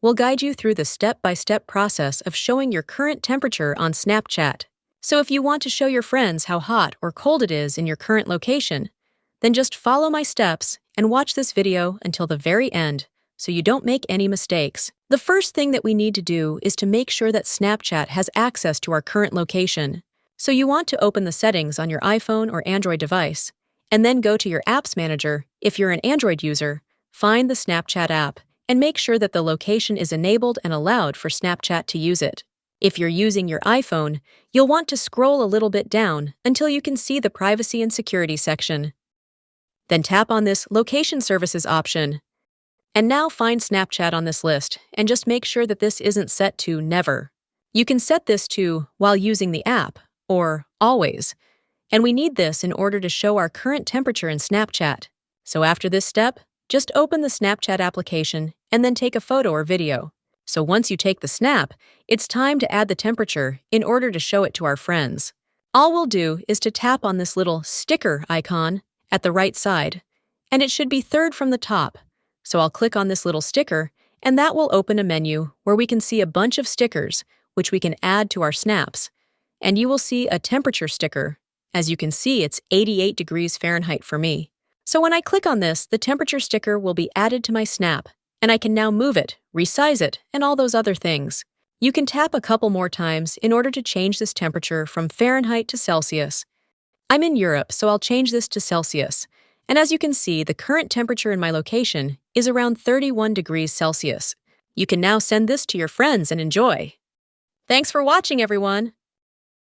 will guide you through the step-by-step process of showing your current temperature on Snapchat. So if you want to show your friends how hot or cold it is in your current location, then just follow my steps and watch this video until the very end so you don't make any mistakes. The first thing that we need to do is to make sure that Snapchat has access to our current location. So you want to open the settings on your iPhone or Android device, and then go to your Apps Manager. If you're an Android user, find the Snapchat app and make sure that the location is enabled and allowed for Snapchat to use it. If you're using your iPhone, you'll want to scroll a little bit down until you can see the Privacy and Security section. Then tap on this Location Services option. And now find Snapchat on this list and just make sure that this isn't set to Never. You can set this to While using the app or Always. And we need this in order to show our current temperature in Snapchat. So after this step, just open the Snapchat application and then take a photo or video. So once you take the snap, it's time to add the temperature in order to show it to our friends. All we'll do is to tap on this little sticker icon at the right side, and it should be third from the top. So I'll click on this little sticker, and that will open a menu where we can see a bunch of stickers, which we can add to our snaps. And you will see a temperature sticker. As you can see, it's 88 degrees Fahrenheit for me. So when I click on this, the temperature sticker will be added to my snap, and I can now move it, resize it, and all those other things. You can tap a couple more times in order to change this temperature from Fahrenheit to Celsius. I'm in Europe, so I'll change this to Celsius. And as you can see, the current temperature in my location is around 31 degrees Celsius. You can now send this to your friends and enjoy. Thanks for watching, everyone!